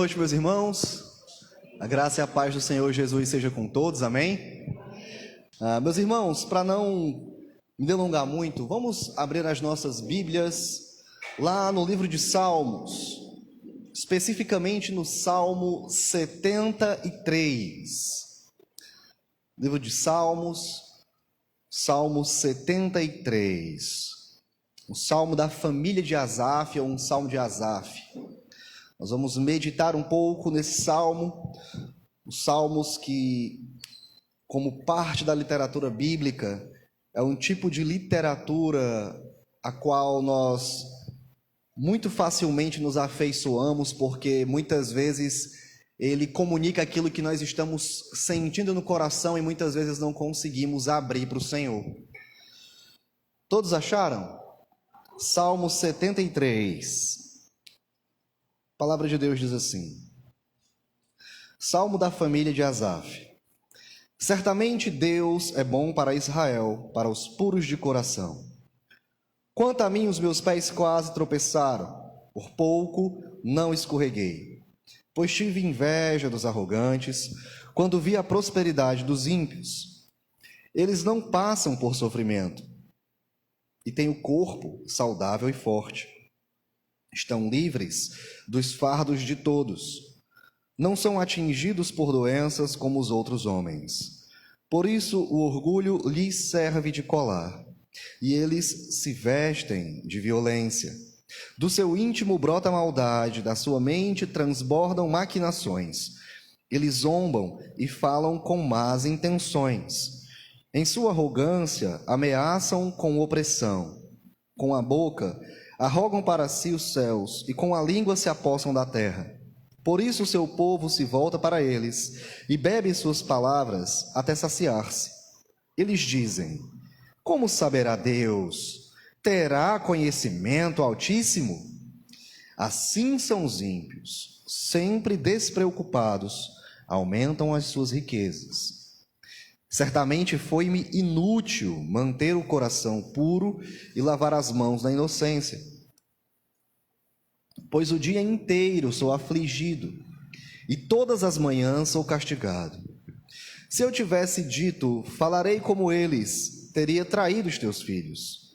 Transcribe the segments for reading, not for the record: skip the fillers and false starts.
noite, meus irmãos. A graça e a paz do Senhor Jesus seja com todos, amém? Meus irmãos, para não me delongar muito, vamos abrir as nossas Bíblias lá no livro de Salmos, especificamente no Salmo 73. Livro de Salmos, Salmo 73. O Salmo da família de Asaf, ou um Salmo de Asaf. Nós vamos meditar um pouco nesse salmo, os salmos que, como parte da literatura bíblica, é um tipo de literatura a qual nós muito facilmente nos afeiçoamos, porque muitas vezes ele comunica aquilo que nós estamos sentindo no coração e muitas vezes não conseguimos abrir para o Senhor. Todos acharam? Salmo 73. A palavra de Deus diz assim: Salmo da família de Asaf. Certamente Deus é bom para Israel, para os puros de coração. Quanto a mim, os meus pés quase tropeçaram, por pouco não escorreguei. Pois tive inveja dos arrogantes, quando vi a prosperidade dos ímpios. Eles não passam por sofrimento, e têm o corpo saudável e forte. Estão livres dos fardos de todos. Não são atingidos por doenças como os outros homens. Por isso o orgulho lhes serve de colar, e eles se vestem de violência. Do seu íntimo brota maldade, da sua mente transbordam maquinações. Eles zombam e falam com más intenções. Em sua arrogância ameaçam com opressão. Com a boca arrogam para si os céus, e com a língua se apossam da terra. Por isso o seu povo se volta para eles, e bebe suas palavras até saciar-se. Eles dizem: como saberá Deus? Terá conhecimento Altíssimo? Assim são os ímpios, sempre despreocupados, aumentam as suas riquezas. Certamente foi-me inútil manter o coração puro e lavar as mãos na inocência. Pois o dia inteiro sou afligido, e todas as manhãs sou castigado. Se eu tivesse dito, falarei como eles, teria traído os teus filhos.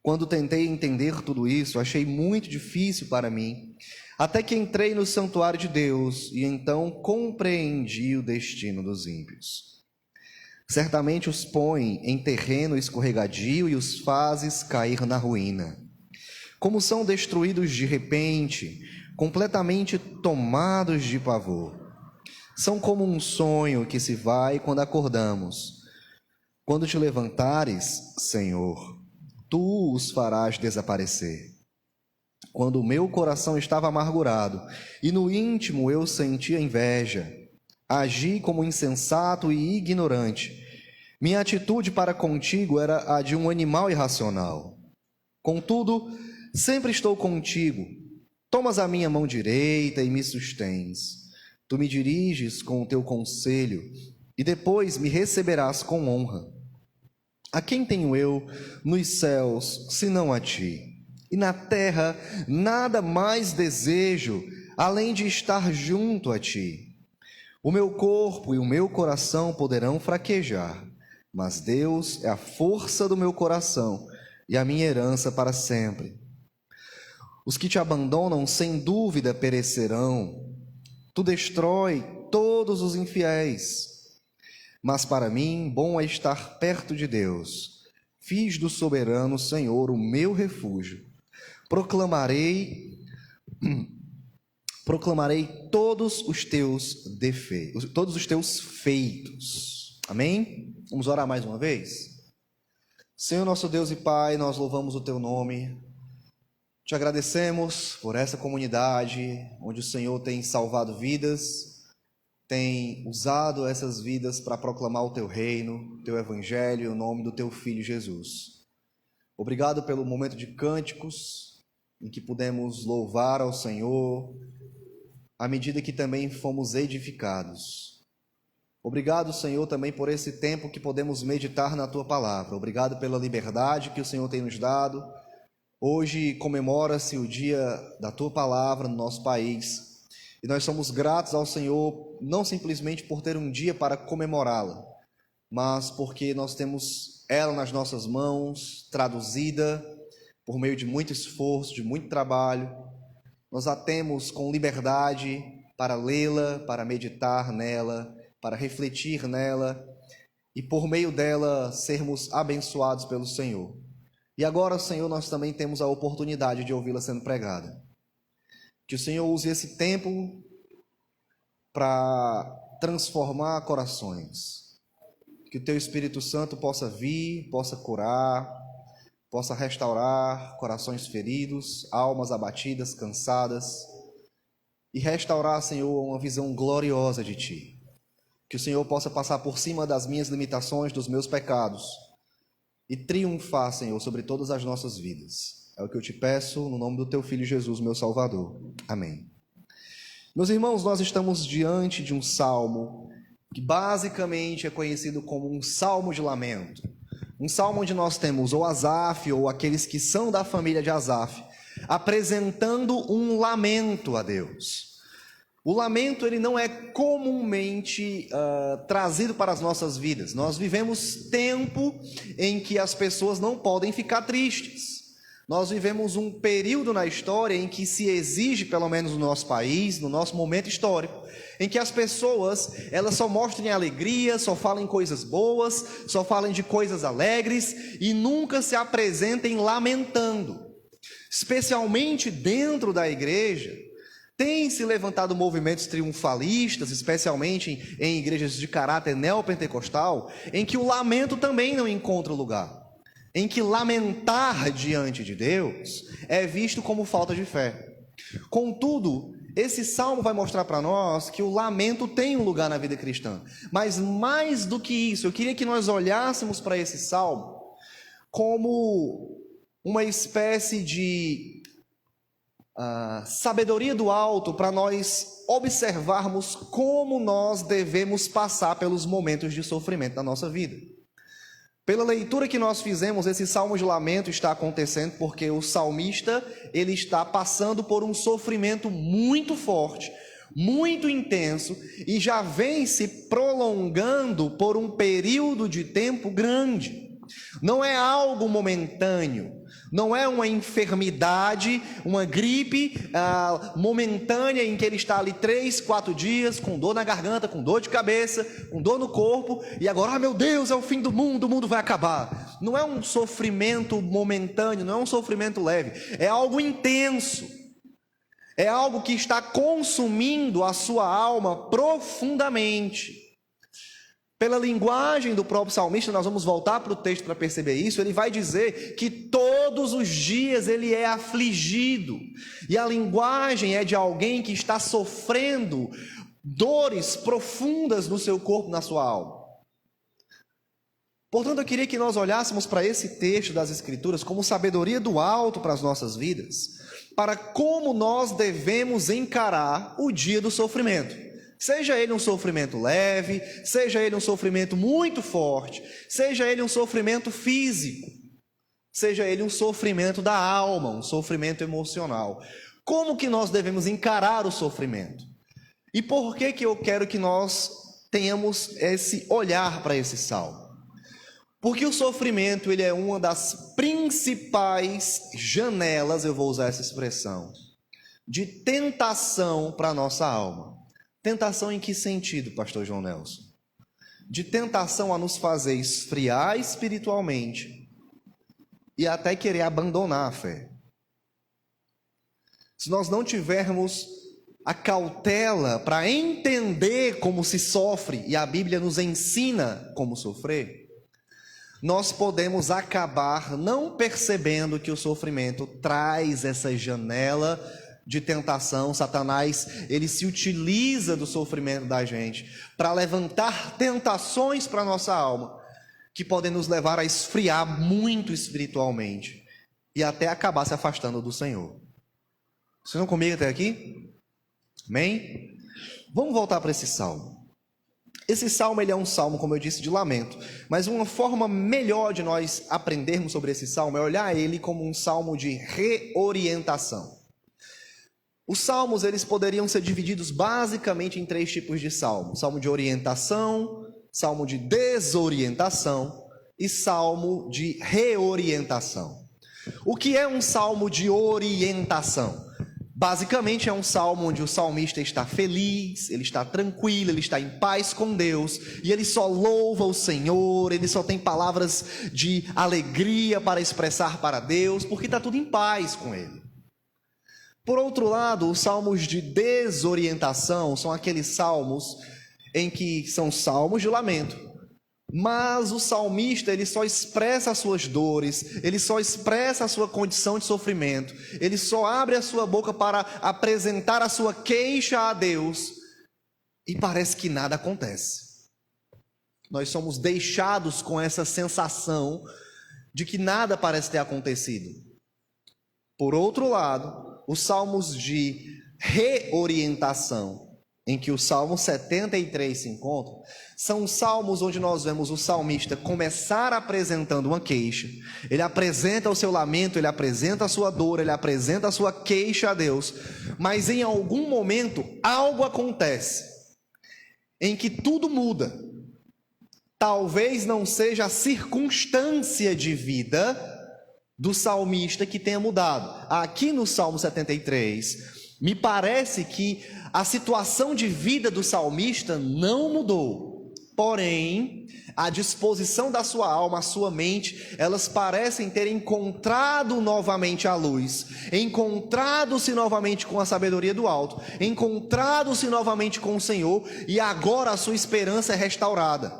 Quando tentei entender tudo isso, achei muito difícil para mim, até que entrei no santuário de Deus, e então compreendi o destino dos ímpios. Certamente os põe em terreno escorregadio e os fazes cair na ruína. Como são destruídos de repente, completamente tomados de pavor. São como um sonho que se vai quando acordamos. Quando te levantares, Senhor, tu os farás desaparecer. Quando o meu coração estava amargurado e no íntimo eu sentia inveja, agi como insensato e ignorante. Minha atitude para contigo era a de um animal irracional. Contudo, sempre estou contigo. Tomas a minha mão direita e me sustens. Tu me diriges com o teu conselho e depois me receberás com honra. A quem tenho eu nos céus, senão a ti? E na terra nada mais desejo, além de estar junto a ti. O meu corpo e o meu coração poderão fraquejar, mas Deus é a força do meu coração e a minha herança para sempre. Os que te abandonam sem dúvida perecerão. Tu destrói todos os infiéis. Mas para mim, bom é estar perto de Deus. Fiz do soberano Senhor o meu refúgio. Proclamarei todos os teus defeitos, todos os teus feitos. Amém? Vamos orar mais uma vez? Senhor nosso Deus e Pai, nós louvamos o teu nome. Te agradecemos por essa comunidade onde o Senhor tem salvado vidas, tem usado essas vidas para proclamar o teu reino, o teu evangelho e o nome do teu Filho Jesus. Obrigado pelo momento de cânticos em que pudemos louvar ao Senhor, à medida que também fomos edificados. Obrigado, Senhor, também por esse tempo que podemos meditar na Tua Palavra. Obrigado pela liberdade que o Senhor tem nos dado. Hoje comemora-se o dia da Tua Palavra no nosso país. E nós somos gratos ao Senhor não simplesmente por ter um dia para comemorá-la, mas porque nós temos ela nas nossas mãos, traduzida por meio de muito esforço, de muito trabalho. Nós a temos com liberdade para lê-la, para meditar nela, para refletir nela e por meio dela sermos abençoados pelo Senhor. E agora, Senhor, nós também temos a oportunidade de ouvi-la sendo pregada. Que o Senhor use esse tempo para transformar corações. Que o Teu Espírito Santo possa vir, possa curar, possa restaurar corações feridos, almas abatidas, cansadas, e restaurar, Senhor, uma visão gloriosa de Ti. Que o Senhor possa passar por cima das minhas limitações, dos meus pecados, e triunfar, Senhor, sobre todas as nossas vidas. É o que eu te peço, no nome do Teu Filho Jesus, meu Salvador. Amém. Meus irmãos, nós estamos diante de um salmo que basicamente é conhecido como um salmo de lamento. Um salmo onde nós temos ou Asaf, ou aqueles que são da família de Asaf, apresentando um lamento a Deus. O lamento, ele não é comumente trazido para as nossas vidas. Nós vivemos tempo em que as pessoas não podem ficar tristes. Nós vivemos um período na história em que se exige, pelo menos no nosso país, no nosso momento histórico, em que as pessoas, elas só mostrem alegria, só falem coisas boas, só falem de coisas alegres e nunca se apresentem lamentando. Especialmente dentro da igreja, tem se levantado movimentos triunfalistas, especialmente em igrejas de caráter neopentecostal, em que o lamento também não encontra lugar. Em que lamentar diante de Deus é visto como falta de fé. Contudo, esse salmo vai mostrar para nós que o lamento tem um lugar na vida cristã. Mas mais do que isso, eu queria que nós olhássemos para esse salmo como uma espécie de sabedoria do alto para nós observarmos como nós devemos passar pelos momentos de sofrimento da nossa vida. Pela leitura que nós fizemos, esse salmo de lamento está acontecendo porque o salmista, ele está passando por um sofrimento muito forte, muito intenso, e já vem se prolongando por um período de tempo grande. Não é algo momentâneo, não é uma enfermidade, uma gripe momentânea em que ele está ali 3, 4 dias com dor na garganta, com dor de cabeça, com dor no corpo, e agora, meu Deus, é o fim do mundo vai acabar. Não é um sofrimento momentâneo, não é um sofrimento leve, é algo intenso, é algo que está consumindo a sua alma profundamente. Pela linguagem do próprio salmista, nós vamos voltar para o texto para perceber isso, ele vai dizer que todos os dias ele é afligido, e a linguagem é de alguém que está sofrendo dores profundas no seu corpo, na sua alma. Portanto, eu queria que nós olhássemos para esse texto das Escrituras como sabedoria do alto para as nossas vidas, para como nós devemos encarar o dia do sofrimento. Seja ele um sofrimento leve, seja ele um sofrimento muito forte, seja ele um sofrimento físico, seja ele um sofrimento da alma, um sofrimento emocional. Como que nós devemos encarar o sofrimento? E por que eu quero que nós tenhamos esse olhar para esse salmo? Porque o sofrimento, ele é uma das principais janelas, eu vou usar essa expressão, de tentação para a nossa alma. Tentação em que sentido, pastor João Nelson? De tentação a nos fazer esfriar espiritualmente e até querer abandonar a fé. Se nós não tivermos a cautela para entender como se sofre, e a Bíblia nos ensina como sofrer, nós podemos acabar não percebendo que o sofrimento traz essa janela de tentação. Satanás, ele se utiliza do sofrimento da gente para levantar tentações para a nossa alma, que podem nos levar a esfriar muito espiritualmente e até acabar se afastando do Senhor. Vocês estão comigo até aqui? Amém? Vamos voltar para esse salmo. Esse salmo, ele é um salmo, como eu disse, de lamento, mas uma forma melhor de nós aprendermos sobre esse salmo é olhar ele como um salmo de reorientação. Os salmos, eles poderiam ser divididos basicamente em 3 tipos de salmo: salmo de orientação, salmo de desorientação e salmo de reorientação. O que é um salmo de orientação? Basicamente é um salmo onde o salmista está feliz, ele está tranquilo, ele está em paz com Deus, e ele só louva o Senhor, ele só tem palavras de alegria para expressar para Deus, porque está tudo em paz com ele. Por outro lado, os salmos de desorientação são aqueles salmos em que são salmos de lamento, mas o salmista, ele só expressa as suas dores, ele só expressa a sua condição de sofrimento, ele só abre a sua boca para apresentar a sua queixa a Deus, e parece que nada acontece. Nós somos deixados com essa sensação de que nada parece ter acontecido. Por outro lado, os salmos de reorientação, em que o Salmo 73 se encontra, são salmos onde nós vemos o salmista começar apresentando uma queixa, ele apresenta o seu lamento, ele apresenta a sua dor, ele apresenta a sua queixa a Deus, mas em algum momento algo acontece, em que tudo muda. Talvez não seja a circunstância de vida do salmista que tenha mudado. Aqui no Salmo 73, me parece que a situação de vida do salmista não mudou, porém, a disposição da sua alma, a sua mente, elas parecem ter encontrado novamente a luz, encontrado-se novamente com a sabedoria do alto, encontrado-se novamente com o Senhor, e agora a sua esperança é restaurada.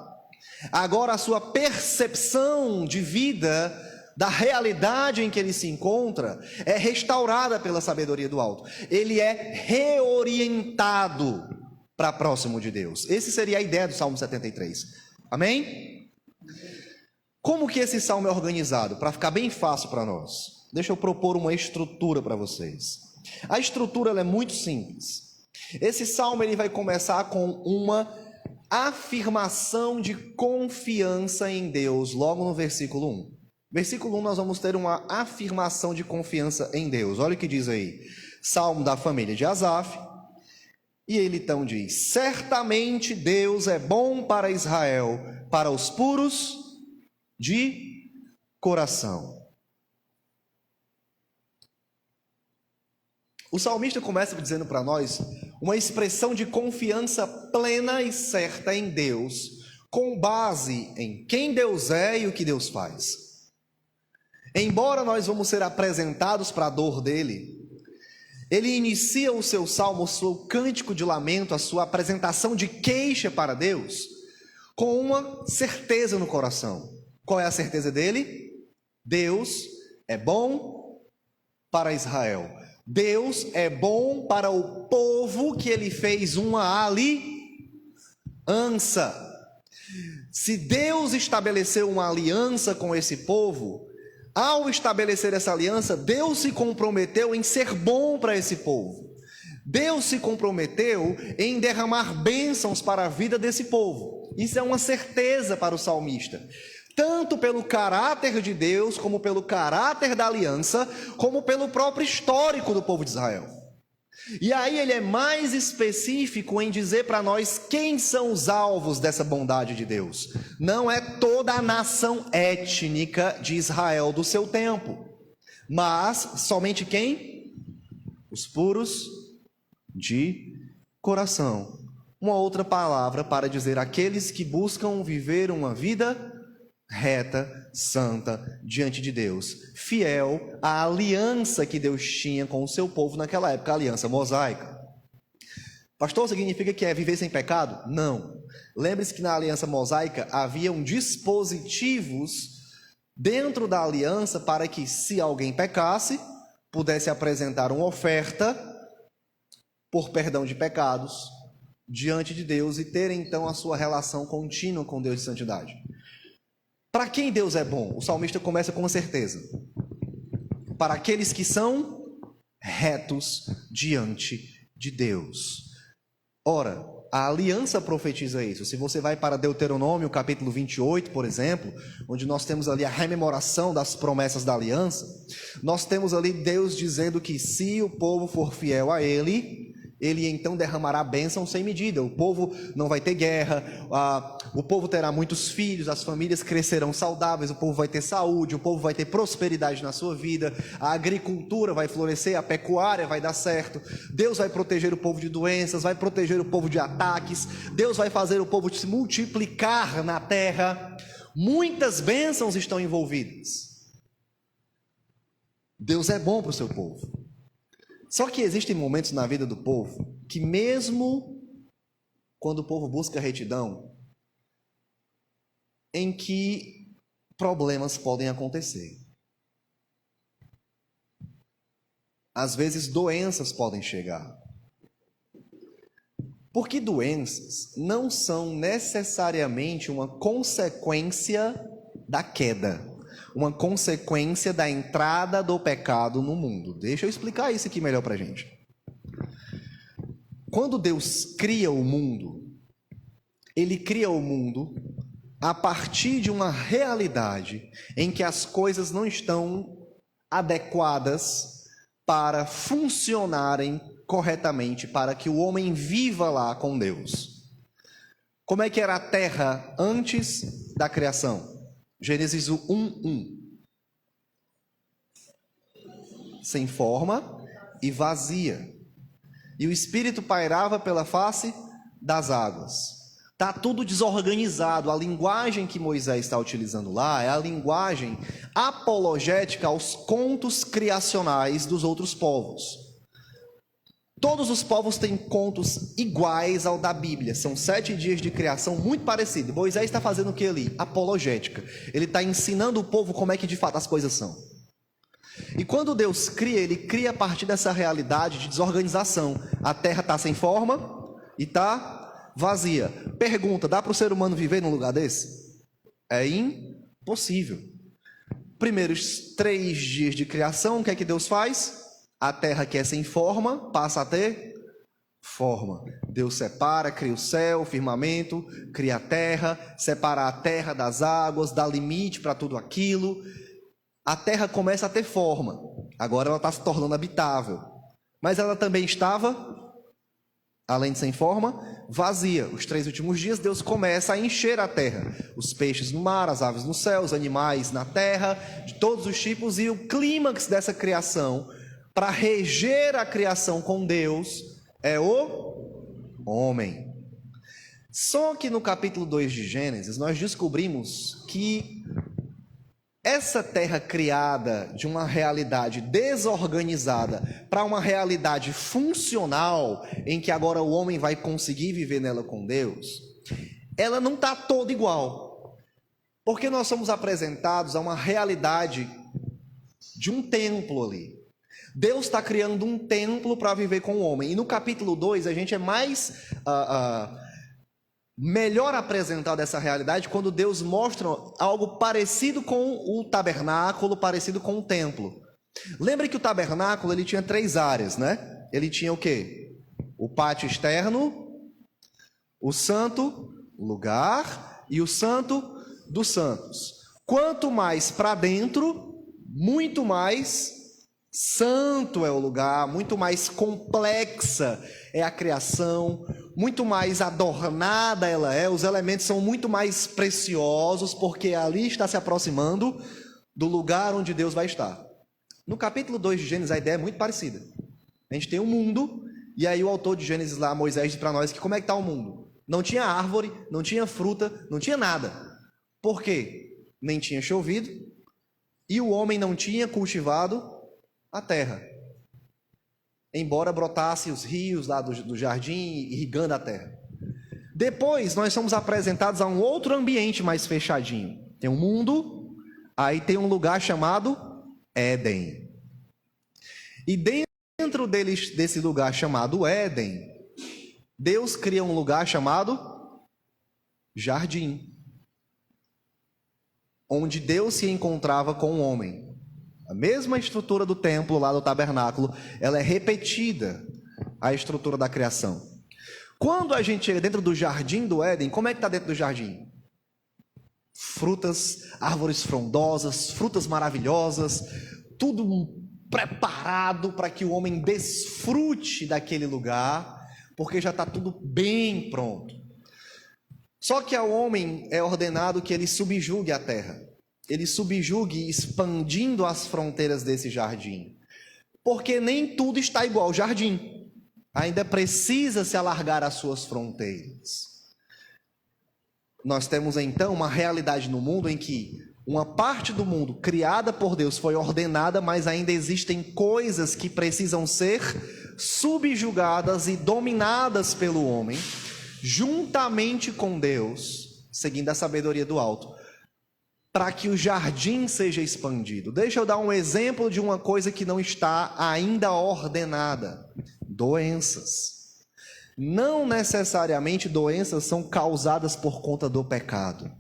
Agora a sua percepção de vida, da realidade em que ele se encontra, é restaurada pela sabedoria do alto. Ele é reorientado para próximo de Deus. Essa seria a ideia do Salmo 73. Amém? Como que esse salmo é organizado? Para ficar bem fácil para nós, deixa eu propor uma estrutura para vocês. A estrutura ela é muito simples. Esse salmo ele vai começar com uma afirmação de confiança em Deus, logo no versículo 1. Versículo 1, nós vamos ter uma afirmação de confiança em Deus. Olha o que diz aí. Salmo da família de Asaf. E ele então diz: certamente Deus é bom para Israel, para os puros de coração. O salmista começa dizendo para nós uma expressão de confiança plena e certa em Deus, com base em quem Deus é e o que Deus faz. Embora nós vamos ser apresentados para a dor dele, ele inicia o seu salmo, o seu cântico de lamento, a sua apresentação de queixa para Deus, com uma certeza no coração. Qual é a certeza dele? Deus é bom para Israel. Deus é bom para o povo que ele fez uma aliança. Se Deus estabeleceu uma aliança com esse povo, ao estabelecer essa aliança, Deus se comprometeu em ser bom para esse povo. Deus se comprometeu em derramar bênçãos para a vida desse povo. Isso é uma certeza para o salmista, tanto pelo caráter de Deus, como pelo caráter da aliança, como pelo próprio histórico do povo de Israel. E aí ele é mais específico em dizer para nós quem são os alvos dessa bondade de Deus. Não é toda a nação étnica de Israel do seu tempo, mas somente quem? Os puros de coração. Uma outra palavra para dizer aqueles que buscam viver uma vida reta, santa, diante de Deus, fiel à aliança que Deus tinha com o seu povo naquela época, a aliança mosaica. Pastor, significa que é viver sem pecado? Não. Lembre-se que na aliança mosaica haviam dispositivos dentro da aliança para que, se alguém pecasse, pudesse apresentar uma oferta por perdão de pecados diante de Deus e ter então a sua relação contínua com Deus de santidade. Para quem Deus é bom? O salmista começa com uma certeza: para aqueles que são retos diante de Deus. Ora, A aliança profetiza isso. Se você vai para Deuteronômio, capítulo 28, por exemplo, onde nós temos ali a rememoração das promessas da aliança, nós temos ali Deus dizendo que se o povo for fiel a Ele, Ele então derramará bênção sem medida. O povo não vai ter guerra, o povo terá muitos filhos, as famílias crescerão saudáveis, o povo vai ter saúde, o povo vai ter prosperidade na sua vida, a agricultura vai florescer, a pecuária vai dar certo, Deus vai proteger o povo de doenças, vai proteger o povo de ataques, Deus vai fazer o povo se multiplicar na terra. Muitas bênçãos estão envolvidas. Deus é bom para o seu povo. Só que existem momentos na vida do povo que, mesmo quando o povo busca retidão, em que problemas podem acontecer. Às vezes doenças podem chegar. Porque doenças não são necessariamente uma consequência da queda, uma consequência da entrada do pecado no mundo. Deixa eu explicar isso aqui melhor para a gente. Quando Deus cria o mundo, Ele cria o mundo a partir de uma realidade em que as coisas não estão adequadas para funcionarem corretamente, para que o homem viva lá com Deus. Como é que era a terra antes da criação? Gênesis 1:1. Sem forma e vazia. E o Espírito pairava pela face das águas. Está tudo desorganizado. A linguagem que Moisés está utilizando lá é a linguagem apologética aos contos criacionais dos outros povos. Todos os povos têm contos iguais ao da Bíblia. São 7 dias de criação muito parecidos. Moisés está fazendo o que ali? Apologética. Ele está ensinando o povo como é que de fato as coisas são. E quando Deus cria, Ele cria a partir dessa realidade de desorganização. A terra está sem forma e está vazia. Pergunta, dá para o ser humano viver num lugar desse? É impossível. Primeiros 3 dias de criação, o que é que Deus faz? A terra que é sem forma passa a ter forma. Deus separa, cria o céu, o firmamento, cria a terra, separa a terra das águas, dá limite para tudo aquilo. A terra começa a ter forma. Agora ela está se tornando habitável. Mas ela também estava, além de sem forma, vazia. Os 3 últimos dias Deus começa a encher a terra. Os peixes no mar, as aves no céu, os animais na terra, de todos os tipos. E o clímax dessa criação, para reger a criação com Deus, é o homem. Só que no capítulo 2 de Gênesis, nós descobrimos que essa terra criada de uma realidade desorganizada para uma realidade funcional, em que agora o homem vai conseguir viver nela com Deus, ela não está toda igual. Porque nós somos apresentados a uma realidade de um templo ali. Deus está criando um templo para viver com o homem. E no capítulo 2 a gente é mais melhor apresentado essa realidade quando Deus mostra algo parecido com o tabernáculo, parecido com o templo. Lembre que o tabernáculo ele tinha 3 áreas, né? Ele tinha o quê? O pátio externo, o santo lugar e o santo dos santos. Quanto mais para dentro, muito mais santo é o lugar, muito mais complexa é a criação, muito mais adornada ela é, os elementos são muito mais preciosos, porque ali está se aproximando do lugar onde Deus vai estar. No capítulo 2 de Gênesis a ideia é muito parecida. A gente tem um mundo, e aí o autor de Gênesis lá, Moisés, diz para nós que como é que está o mundo? Não tinha árvore, não tinha fruta, não tinha nada. Por quê? Nem tinha chovido, e o homem não tinha cultivado a terra, embora brotasse os rios lá do jardim, irrigando a terra. Depois nós somos apresentados a um outro ambiente mais fechadinho. Tem um mundo, aí tem um lugar chamado Éden. E dentro desse lugar chamado Éden, Deus cria um lugar chamado jardim, onde Deus se encontrava com o homem. A mesma estrutura do templo lá do tabernáculo, ela é repetida, a estrutura da criação. Quando a gente chega dentro do jardim do Éden, como é que está dentro do jardim? Frutas, árvores frondosas, frutas maravilhosas, tudo preparado para que o homem desfrute daquele lugar, porque já está tudo bem pronto. Só que ao homem é ordenado que ele subjugue a terra, ele subjugue expandindo as fronteiras desse jardim, porque nem tudo está igual ao jardim, ainda precisa se alargar as suas fronteiras. Nós temos então uma realidade no mundo em que uma parte do mundo criada por Deus foi ordenada, mas ainda existem coisas que precisam ser subjugadas e dominadas pelo homem, juntamente com Deus, seguindo a sabedoria do alto, para que o jardim seja expandido. Deixa eu dar um exemplo de uma coisa que não está ainda ordenada: doenças. Não necessariamente doenças são causadas por conta do pecado.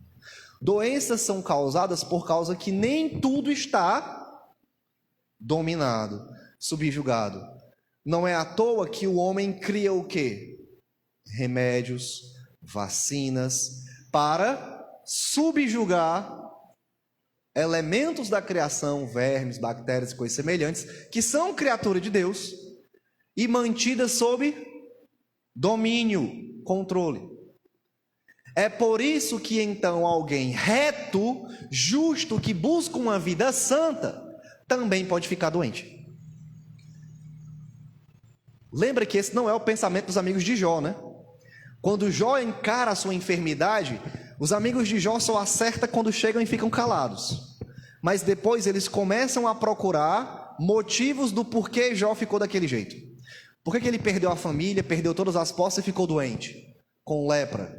Doenças são causadas por causa que nem tudo está dominado, subjugado. Não é à toa que o homem cria o quê? Remédios, vacinas, para subjugar elementos da criação, vermes, bactérias e coisas semelhantes, que são criatura de Deus e mantidas sob domínio, controle. É por isso que então alguém reto, justo, que busca uma vida santa, também pode ficar doente. Lembra que esse não é o pensamento dos amigos de Jó, né? Quando Jó encara a sua enfermidade, os amigos de Jó só acertam quando chegam e ficam calados. Mas depois eles começam a procurar motivos do porquê Jó ficou daquele jeito. Por que ele perdeu a família, perdeu todas as posses e ficou doente, com lepra?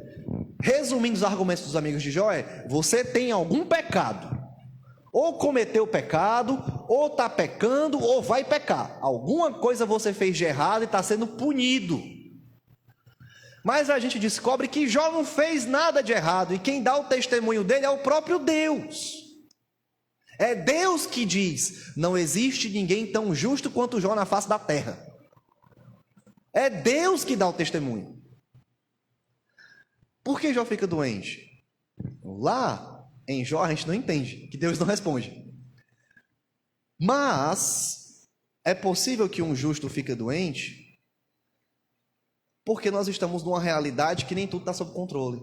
Resumindo os argumentos dos amigos de Jó, você tem algum pecado. Ou cometeu pecado, ou está pecando, ou vai pecar. Alguma coisa você fez de errado e está sendo punido. Mas a gente descobre que Jó não fez nada de errado, e quem dá o testemunho dele é o próprio Deus. É Deus que diz: não existe ninguém tão justo quanto Jó na face da terra. É Deus que dá o testemunho. Por que Jó fica doente? Lá em Jó a gente não entende, que Deus não responde. Mas é possível que um justo fique doente porque nós estamos numa realidade que nem tudo está sob controle.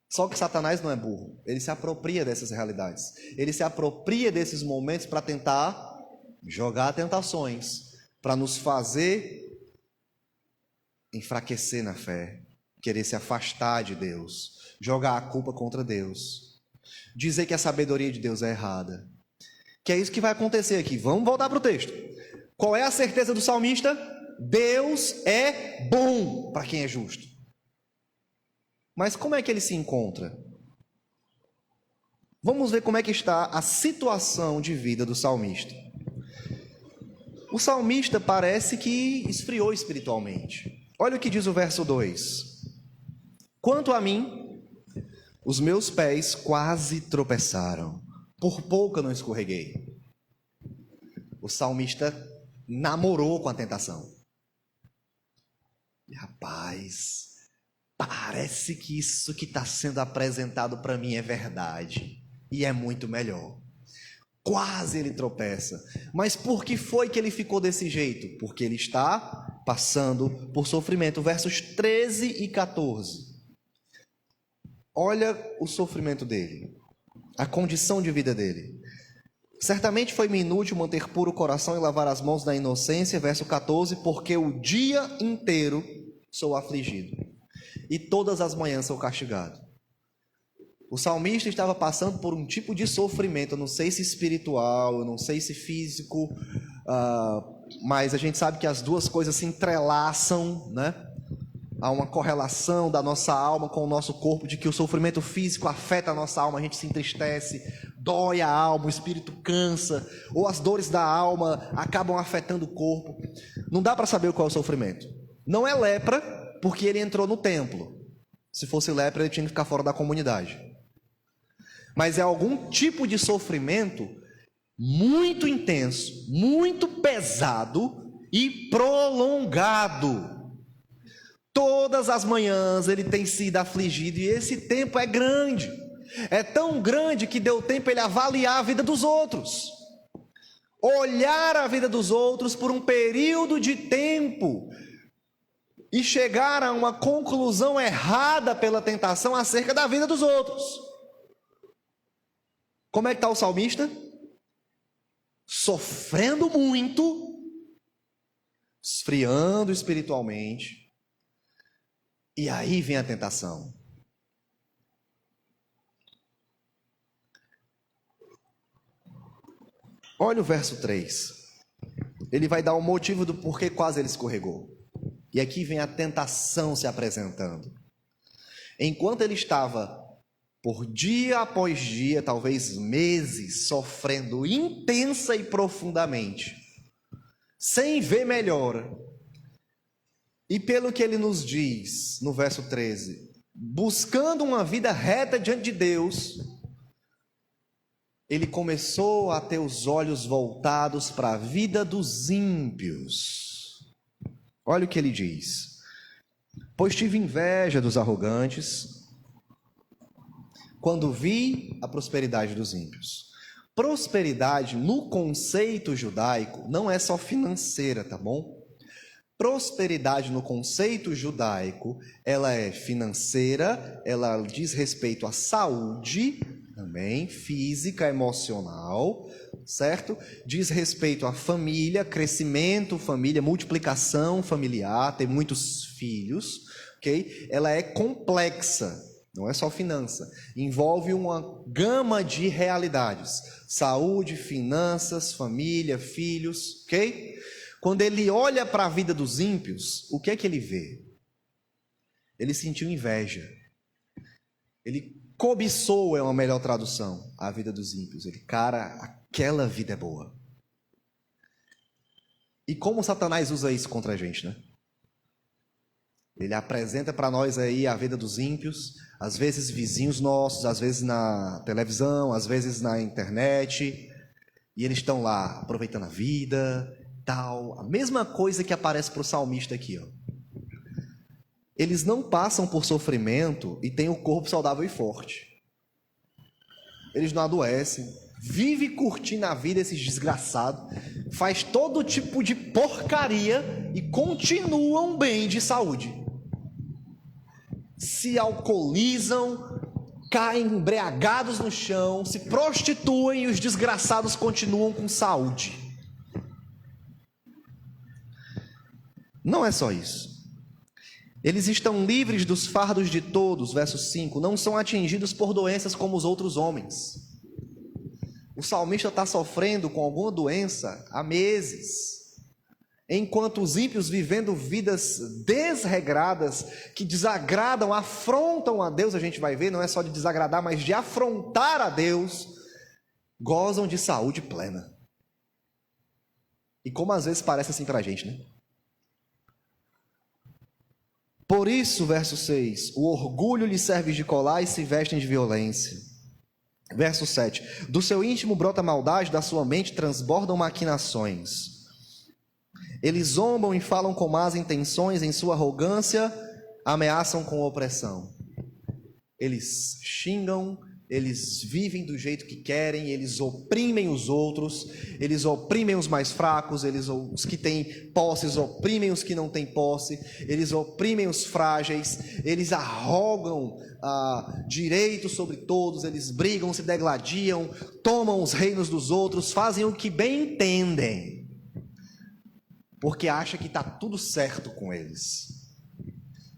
Só que Satanás não é burro. Ele se apropria dessas realidades. Ele se apropria desses momentos para tentar jogar tentações, para nos fazer enfraquecer na fé, querer se afastar de Deus, jogar a culpa contra Deus, dizer que a sabedoria de Deus é errada. Que é isso que vai acontecer aqui. Vamos voltar para o texto. Qual é a certeza do salmista? Deus é bom para quem é justo. Mas como é que ele se encontra? Vamos ver como é que está a situação de vida do salmista. O salmista parece que esfriou espiritualmente. Olha o que diz o verso 2. Quanto a mim, os meus pés quase tropeçaram, por pouco eu não escorreguei. O salmista namorou com a tentação. E, rapaz, parece que isso que está sendo apresentado para mim é verdade, e é muito melhor. Quase ele tropeça. Mas por que foi que ele ficou desse jeito? Porque ele está passando por sofrimento. Versos 13 e 14. Olha o sofrimento dele, a condição de vida dele. Certamente foi-me inútil manter puro o coração e lavar as mãos na inocência. Verso 14. Porque o dia inteiro sou afligido, e todas as manhãs sou castigado. O salmista estava passando por um tipo de sofrimento, eu não sei se espiritual, eu não sei se físico, mas a gente sabe que as duas coisas se entrelaçam, né? Há uma correlação da nossa alma com o nosso corpo, de que o sofrimento físico afeta a nossa alma, a gente se entristece, dói a alma, o espírito cansa, ou as dores da alma acabam afetando o corpo. Não dá para saber qual é o sofrimento. Não é lepra, porque ele entrou no templo. Se fosse lepra, ele tinha que ficar fora da comunidade. Mas é algum tipo de sofrimento muito intenso, muito pesado e prolongado. Todas as manhãs ele tem sido afligido, e esse tempo é grande. É tão grande que deu tempo ele avaliar a vida dos outros. Olhar a vida dos outros por um período de tempo e chegar a uma conclusão errada pela tentação acerca da vida dos outros. Como é que está o salmista? Sofrendo muito, esfriando espiritualmente, e aí vem a tentação. Olha o verso 3. Ele vai dar o motivo do porquê quase ele escorregou. E aqui vem a tentação se apresentando. Enquanto ele estava, por dia após dia, talvez meses, sofrendo intensa e profundamente, sem ver melhora, e pelo que ele nos diz no verso 13, buscando uma vida reta diante de Deus, ele começou a ter os olhos voltados para a vida dos ímpios. Olha o que ele diz: pois tive inveja dos arrogantes, quando vi a prosperidade dos ímpios. Prosperidade no conceito judaico não é só financeira, tá bom? Prosperidade no conceito judaico, ela é financeira, ela diz respeito à saúde, também física, emocional, certo? Diz respeito à família, crescimento, família, multiplicação familiar, ter muitos filhos, ok? Ela é complexa, não é só finança. Envolve uma gama de realidades: saúde, finanças, família, filhos, ok? Quando ele olha para a vida dos ímpios, o que é que ele vê? Ele sentiu inveja. Ele cobiçou, é uma melhor tradução, a vida dos ímpios. Ele, cara, aquela vida é boa. E como Satanás usa isso contra a gente, né? Ele apresenta para nós aí a vida dos ímpios, às vezes vizinhos nossos, às vezes na televisão, às vezes na internet, e eles estão lá aproveitando a vida, tal. A mesma coisa que aparece para o salmista aqui, ó. Eles não passam por sofrimento e têm o corpo saudável e forte. Eles não adoecem, vive curtindo a vida, esses desgraçados, faz todo tipo de porcaria e continuam bem de saúde. Se alcoolizam, caem embriagados no chão, se prostituem e os desgraçados continuam com saúde. Não é só isso. Eles estão livres dos fardos de todos, verso 5, não são atingidos por doenças como os outros homens. O salmista está sofrendo com alguma doença há meses, enquanto os ímpios, vivendo vidas desregradas, que desagradam, afrontam a Deus, a gente vai ver, não é só de desagradar, mas de afrontar a Deus, gozam de saúde plena. E como às vezes parece assim para a gente, né? Por isso, verso 6, o orgulho lhe serve de colar e se vestem de violência. Verso 7, do seu íntimo brota maldade, da sua mente transbordam maquinações. Eles zombam e falam com más intenções, em sua arrogância ameaçam com opressão. Eles xingam, eles vivem do jeito que querem, eles oprimem os outros, eles oprimem os mais fracos, os que têm posses oprimem os que não têm posse, eles oprimem os frágeis, eles arrogam direitos sobre todos, eles brigam, se degladiam, tomam os reinos dos outros, fazem o que bem entendem, porque acham que está tudo certo com eles.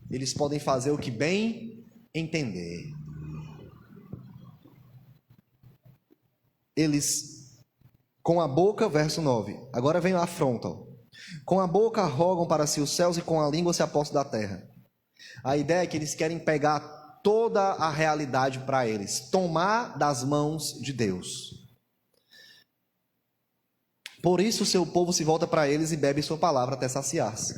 Eles podem fazer o que bem entender. Eles, com a boca, verso 9, agora vem a afronta. Com a boca arrogam para si os céus e com a língua se apossam da terra. A ideia é que eles querem pegar toda a realidade para eles, tomar das mãos de Deus. Por isso o seu povo se volta para eles e bebe sua palavra até saciar-se.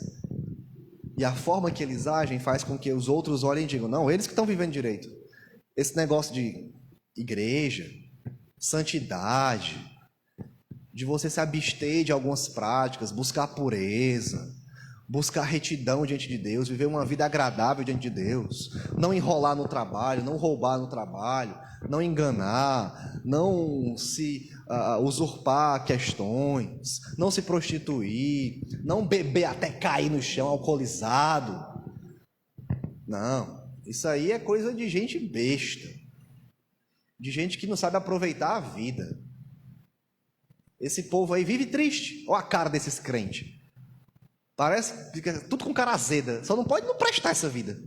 E a forma que eles agem faz com que os outros olhem e digam, não, eles que estão vivendo direito. Esse negócio de igreja, santidade, de você se abster de algumas práticas, buscar pureza, buscar retidão diante de Deus, viver uma vida agradável diante de Deus, não enrolar no trabalho, não roubar no trabalho, não enganar, não se usurpar questões, não se prostituir, não beber até cair no chão alcoolizado. Não, isso aí é coisa de gente besta, de gente que não sabe aproveitar a vida. Esse povo aí vive triste. Olha a cara desses crentes. Parece, fica tudo com cara azeda. Só não pode não prestar essa vida.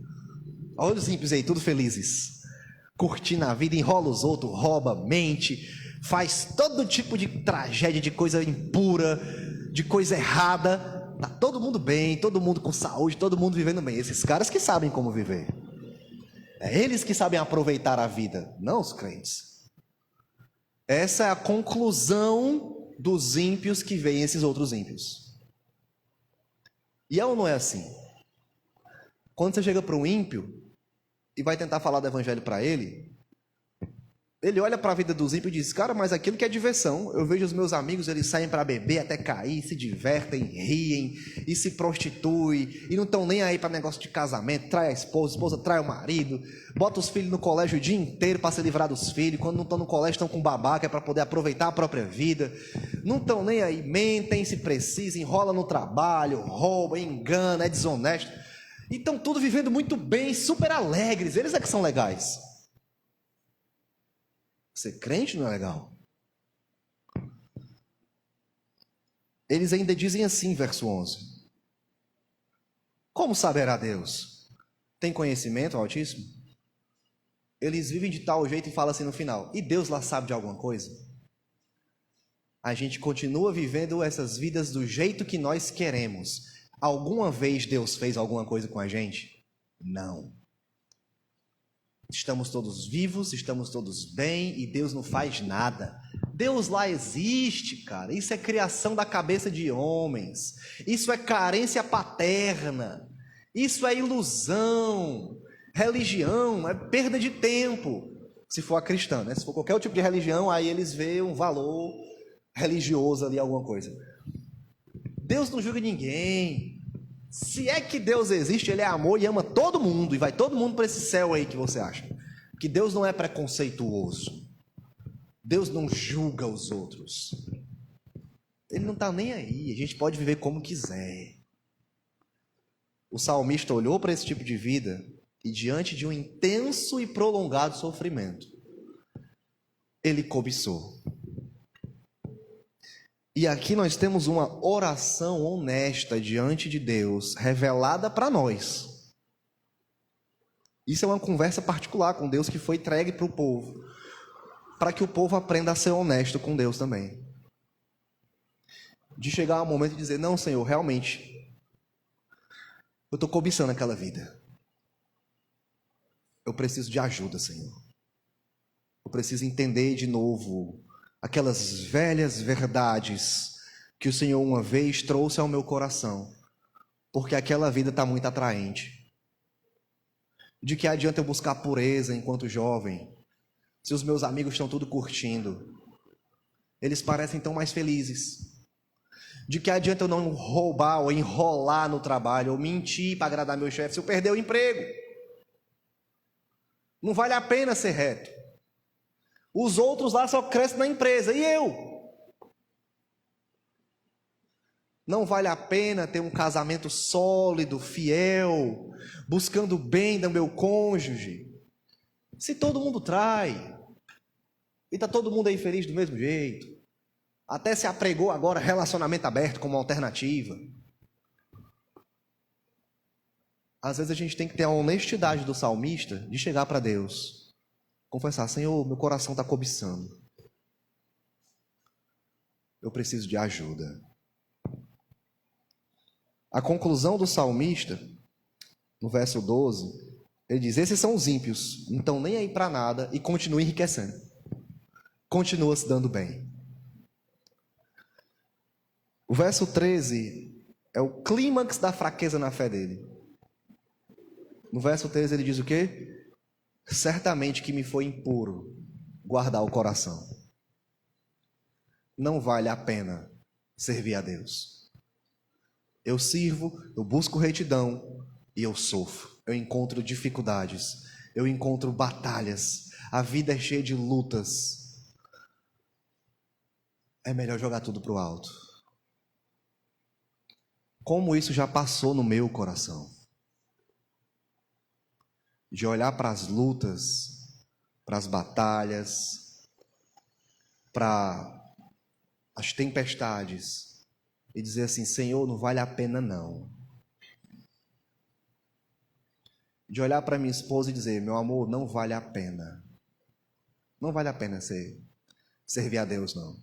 Olha os ímpios aí, tudo felizes. Curtindo a vida, enrola os outros, rouba, mente, faz todo tipo de tragédia, de coisa impura, de coisa errada. Tá todo mundo bem, todo mundo com saúde, todo mundo vivendo bem. Esses caras que sabem como viver. É eles que sabem aproveitar a vida, não os crentes. Essa é a conclusão dos ímpios que veem esses outros ímpios. E é ou não é assim? Quando você chega para um ímpio e vai tentar falar do evangelho para ele olha para a vida dos ímpios e diz: cara, mas aquilo que é diversão. Eu vejo os meus amigos, eles saem para beber até cair, se divertem, riem e se prostituem e não estão nem aí para negócio de casamento. Trai a esposa trai o marido, bota os filhos no colégio o dia inteiro para se livrar dos filhos. Quando não estão no colégio, estão com babaca para poder aproveitar a própria vida. Não estão nem aí, mentem se precisa, enrola no trabalho, rouba, engana, é desonesto. E estão tudo vivendo muito bem, super alegres. Eles é que são legais. Ser crente não é legal. Eles ainda dizem assim, verso 11: como saberá Deus? Tem conhecimento o Altíssimo? Eles vivem de tal jeito e falam assim no final: e Deus lá sabe de alguma coisa? A gente continua vivendo essas vidas do jeito que nós queremos. Alguma vez Deus fez alguma coisa com a gente? Não. Estamos todos vivos, estamos todos bem e Deus não faz nada. Deus lá existe, cara. Isso é criação da cabeça de homens. Isso é carência paterna. Isso é ilusão. Religião é perda de tempo. Se for a cristã, né? Se for qualquer tipo de religião, aí eles veem um valor religioso ali, alguma coisa. Deus não julga ninguém. Se é que Deus existe, Ele é amor e ama todo mundo, e vai todo mundo para esse céu aí que você acha. Que Deus não é preconceituoso. Deus não julga os outros. Ele não está nem aí, a gente pode viver como quiser. O salmista olhou para esse tipo de vida e, diante de um intenso e prolongado sofrimento, ele cobiçou. E aqui nós temos uma oração honesta diante de Deus, revelada para nós. Isso é uma conversa particular com Deus que foi entregue para o povo, para que o povo aprenda a ser honesto com Deus também. De chegar ao momento de dizer: não, Senhor, realmente, eu estou cobiçando aquela vida. Eu preciso de ajuda, Senhor. Eu preciso entender de novo aquelas velhas verdades que o Senhor uma vez trouxe ao meu coração, porque aquela vida está muito atraente. De que adianta eu buscar pureza enquanto jovem, se os meus amigos estão tudo curtindo? Eles parecem tão mais felizes. De que adianta eu não roubar ou enrolar no trabalho, ou mentir para agradar meu chefe, se eu perder o emprego? Não vale a pena ser reto. Os outros lá só crescem na empresa, e eu? Não vale a pena ter um casamento sólido, fiel, buscando o bem do meu cônjuge, se todo mundo trai, e está todo mundo aí feliz do mesmo jeito, até se apregou agora relacionamento aberto como alternativa. Às vezes a gente tem que ter a honestidade do salmista de chegar para Deus, confessar: Senhor, meu coração está cobiçando, eu preciso de ajuda. A conclusão do salmista, no verso 12, ele diz: esses são os ímpios, não estão nem aí para nada e continuam enriquecendo, continua se dando bem. O verso 13 é o clímax da fraqueza na fé dele. No verso 13 ele diz o quê? Certamente que me foi impuro guardar o coração. Não vale a pena servir a Deus. Eu sirvo, eu busco retidão e eu sofro. Eu encontro dificuldades, eu encontro batalhas. A vida é cheia de lutas. É melhor jogar tudo para o alto. Como isso já passou no meu coração. De olhar para as lutas, para as batalhas, para as tempestades e dizer assim: Senhor, não vale a pena não. De olhar para minha esposa e dizer: meu amor, não vale a pena. Não vale a pena servir a Deus, não.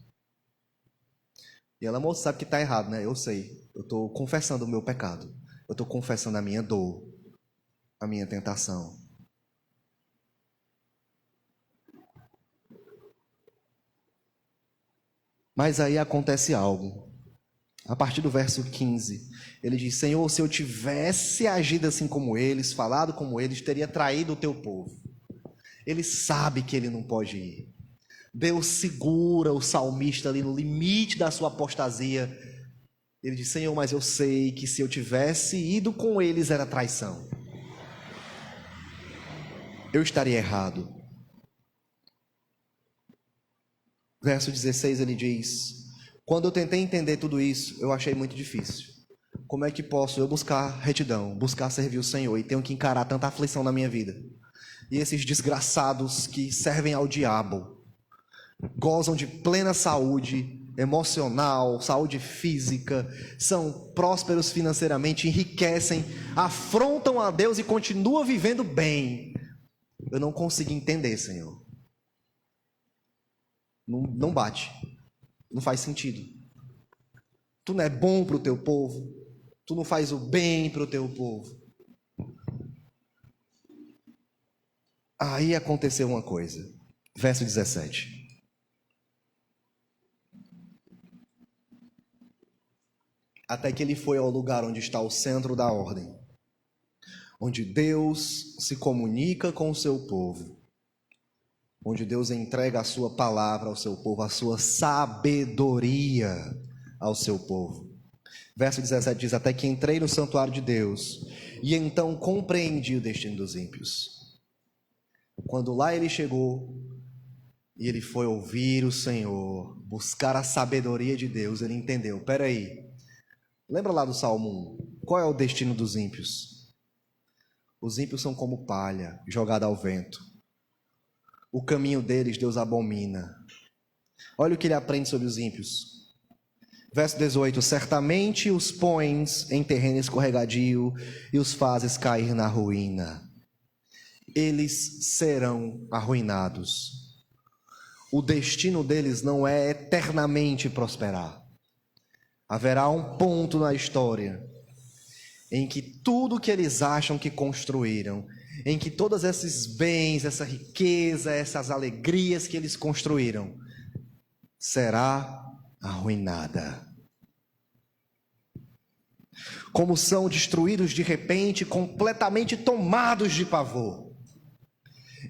E ela, amor, sabe que está errado, né? Eu sei. Eu estou confessando o meu pecado. Eu estou confessando a minha dor, a minha tentação. Mas aí acontece algo. A partir do verso 15, ele diz: Senhor, se eu tivesse agido assim como eles, falado como eles, teria traído o teu povo. Ele sabe que ele não pode ir. Deus segura o salmista ali no limite da sua apostasia. Ele diz: Senhor, mas eu sei que se eu tivesse ido com eles era traição. Eu estaria errado. Verso 16 ele diz: quando eu tentei entender tudo isso, eu achei muito difícil. Como é que posso eu buscar retidão, buscar servir o Senhor e tenho que encarar tanta aflição na minha vida? E esses desgraçados que servem ao diabo, gozam de plena saúde emocional, saúde física, são prósperos financeiramente, enriquecem, afrontam a Deus e continuam vivendo bem. Eu não consigo entender, Senhor. Não bate. Não faz sentido. Tu não é bom para o teu povo. Tu não faz o bem para o teu povo. Aí aconteceu uma coisa. Verso 17. Até que ele foi ao lugar onde está o centro da ordem, onde Deus se comunica com o seu povo, onde Deus entrega a sua palavra ao seu povo, a sua sabedoria ao seu povo. Verso 17 diz: até que entrei no santuário de Deus, e então compreendi o destino dos ímpios. Quando lá ele chegou, e ele foi ouvir o Senhor, buscar a sabedoria de Deus, ele entendeu: peraí, lembra lá do Salmo 1? Qual é o destino dos ímpios? Os ímpios são como palha jogada ao vento. O caminho deles Deus abomina. Olha o que ele aprende sobre os ímpios. Verso 18: certamente os pões em terreno escorregadio e os fazes cair na ruína. Eles serão arruinados. O destino deles não é eternamente prosperar. Haverá um ponto na história em que tudo que eles acham que construíram, em que todos esses bens, essa riqueza, essas alegrias que eles construíram, será arruinada. Como são destruídos de repente, completamente tomados de pavor.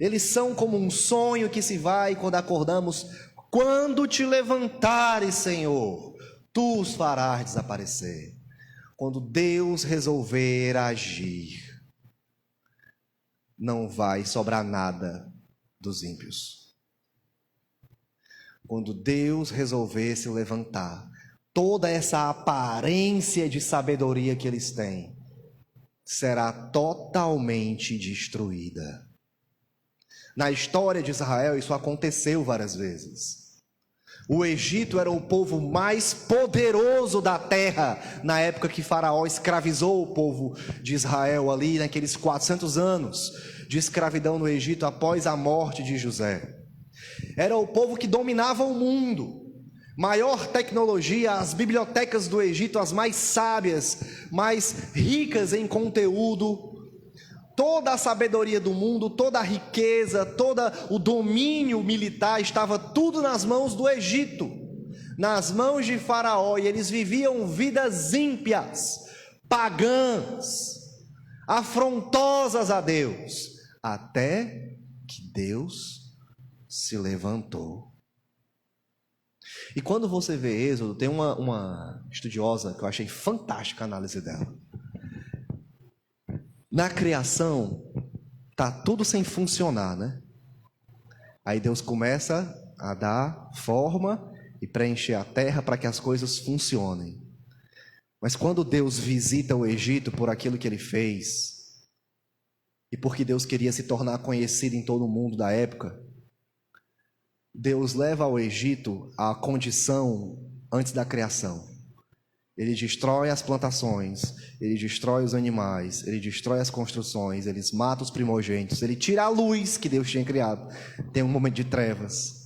Eles são como um sonho que se vai quando acordamos. Quando te levantares, Senhor, tu os farás desaparecer. Quando Deus resolver agir, não vai sobrar nada dos ímpios. Quando Deus resolver se levantar, toda essa aparência de sabedoria que eles têm será totalmente destruída. Na história de Israel, isso aconteceu várias vezes. O Egito era o povo mais poderoso da terra na época que Faraó escravizou o povo de Israel ali naqueles 400 anos de escravidão no Egito após a morte de José. Era o povo que dominava o mundo. Maior tecnologia, as bibliotecas do Egito, as mais sábias, mais ricas em conteúdo. Toda a sabedoria do mundo, toda a riqueza, todo o domínio militar estava tudo nas mãos do Egito, nas mãos de Faraó, e eles viviam vidas ímpias, pagãs, afrontosas a Deus, até que Deus se levantou. E quando você vê Êxodo, tem uma estudiosa que eu achei fantástica a análise dela. Na criação, tá tudo sem funcionar, né? Aí Deus começa a dar forma e preencher a terra para que as coisas funcionem. Mas quando Deus visita o Egito por aquilo que ele fez, e porque Deus queria se tornar conhecido em todo o mundo da época, Deus leva ao Egito a condição antes da criação. Ele destrói as plantações, ele destrói os animais, ele destrói as construções, ele mata os primogênitos, ele tira a luz que Deus tinha criado. Tem um momento de trevas.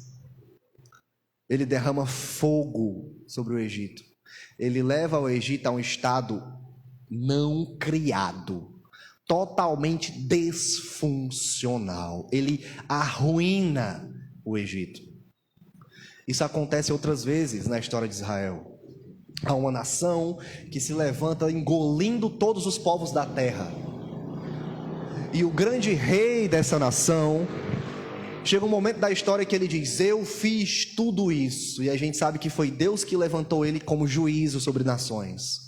Ele derrama fogo sobre o Egito. Ele leva o Egito a um estado não criado, totalmente desfuncional. Ele arruína o Egito. Isso acontece outras vezes na história de Israel. Há uma nação que se levanta engolindo todos os povos da terra. E o grande rei dessa nação, chega um momento da história que ele diz: eu fiz tudo isso. E a gente sabe que foi Deus que levantou ele como juízo sobre nações.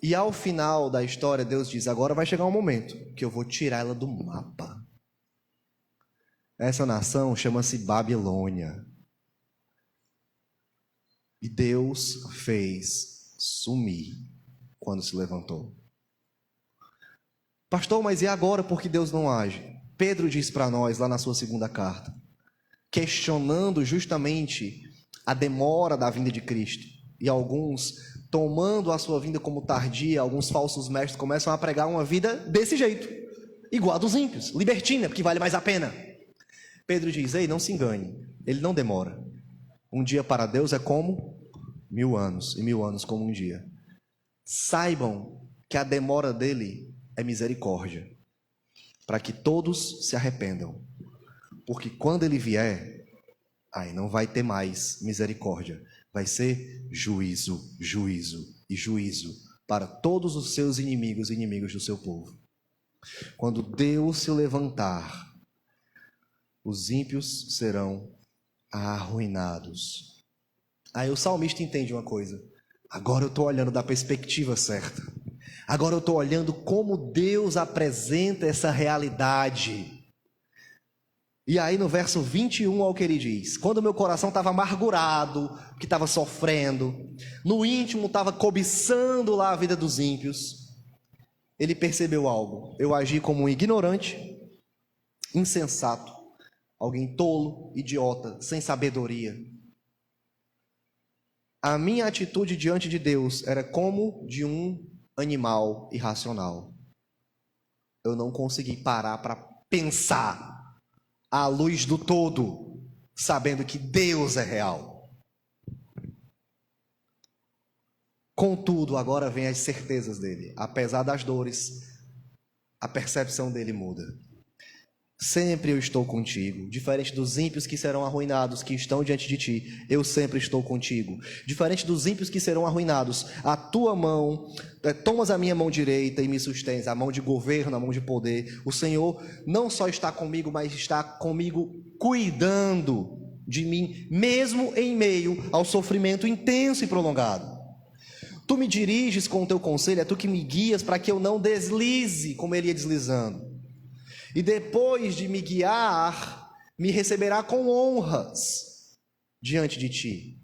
E ao final da história, Deus diz: agora vai chegar um momento que eu vou tirar ela do mapa. Essa nação chama-se Babilônia. E Deus fez sumir quando se levantou. Pastor, mas e agora por que Deus não age? Pedro diz para nós lá na sua segunda carta, questionando justamente a demora da vinda de Cristo. E alguns, tomando a sua vinda como tardia, alguns falsos mestres começam a pregar uma vida desse jeito, igual a dos ímpios, libertina, porque vale mais a pena. Pedro diz: ei, não se engane, ele não demora. Um dia para Deus é como 1000 anos, e 1000 anos como um dia. Saibam que a demora dele é misericórdia, para que todos se arrependam. Porque quando ele vier, aí não vai ter mais misericórdia. Vai ser juízo, juízo e juízo para todos os seus inimigos e inimigos do seu povo. Quando Deus se levantar, os ímpios serão arruinados. Aí o salmista entende uma coisa: agora eu estou olhando da perspectiva certa. Agora eu estou olhando como Deus apresenta essa realidade. E aí no verso 21, olha o que ele diz: quando meu coração estava amargurado, que estava sofrendo, no íntimo estava cobiçando lá a vida dos ímpios, ele percebeu algo: eu agi como um ignorante, insensato, alguém tolo, idiota, sem sabedoria. A minha atitude diante de Deus era como de um animal irracional. Eu não consegui parar para pensar à luz do todo, sabendo que Deus é real. Contudo, agora vem as certezas dele. Apesar das dores, a percepção dele muda. Sempre eu estou contigo. Diferente dos ímpios que serão arruinados, que estão diante de ti, eu sempre estou contigo. Diferente dos ímpios que serão arruinados, a tua mão, tomas a minha mão direita e me sustens, a mão de governo, a mão de poder. O Senhor não só está comigo, mas está comigo cuidando de mim, mesmo em meio ao sofrimento intenso e prolongado. Tu me diriges com o teu conselho, é tu que me guias para que eu não deslize como ele ia deslizando. E depois de me guiar, me receberá com honras diante de ti.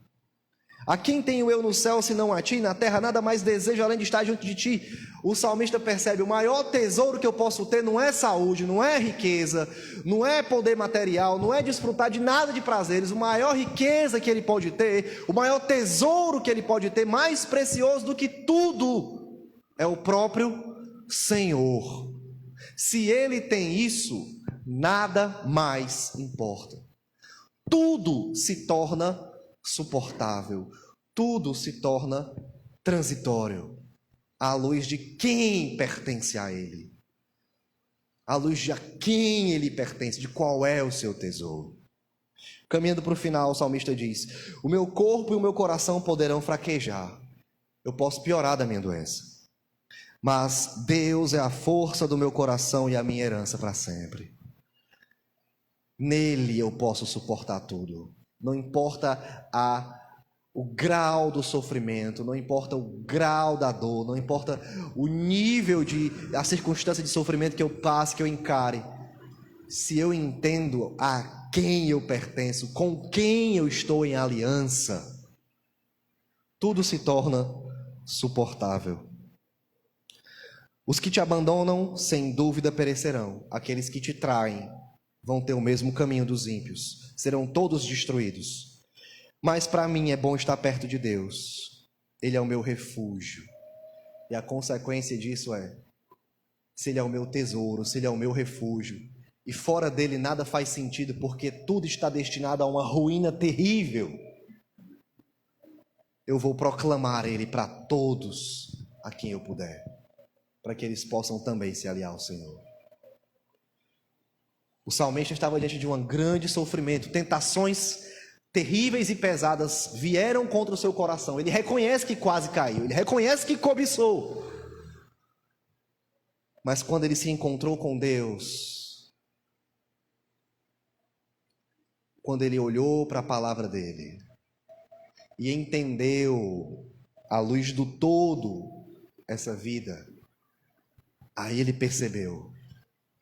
A quem tenho eu no céu, senão a ti? Na terra nada mais desejo além de estar diante de ti. O salmista percebe: o maior tesouro que eu posso ter não é saúde, não é riqueza, não é poder material, não é desfrutar de nada de prazeres. O maior riqueza que ele pode ter, o maior tesouro que ele pode ter, mais precioso do que tudo, é o próprio Senhor. Se ele tem isso, nada mais importa. Tudo se torna suportável, tudo se torna transitório, à luz de quem pertence a ele, à luz de a quem ele pertence, de qual é o seu tesouro. Caminhando para o final, o salmista diz: o meu corpo e o meu coração poderão fraquejar, eu posso piorar da minha doença, mas Deus é a força do meu coração e a minha herança para sempre. Nele eu posso suportar tudo. não importa o grau do sofrimento, não importa o grau da dor, não importa o nível a circunstância de sofrimento que eu passe, que eu encare. Se eu entendo a quem eu pertenço, com quem eu estou em aliança, tudo se torna suportável. Os que te abandonam, sem dúvida perecerão. Aqueles que te traem vão ter o mesmo caminho dos ímpios. Serão todos destruídos. Mas para mim é bom estar perto de Deus. Ele é o meu refúgio. E a consequência disso é, se Ele é o meu tesouro, se Ele é o meu refúgio, e fora dele nada faz sentido, porque tudo está destinado a uma ruína terrível, eu vou proclamar Ele para todos a quem eu puder, para que eles possam também se aliar ao Senhor. O salmista estava diante de um grande sofrimento, tentações terríveis e pesadas vieram contra o seu coração. Ele reconhece que quase caiu, ele reconhece que cobiçou. Mas quando ele se encontrou com Deus, quando ele olhou para a palavra dele e entendeu à luz do todo essa vida, aí ele percebeu,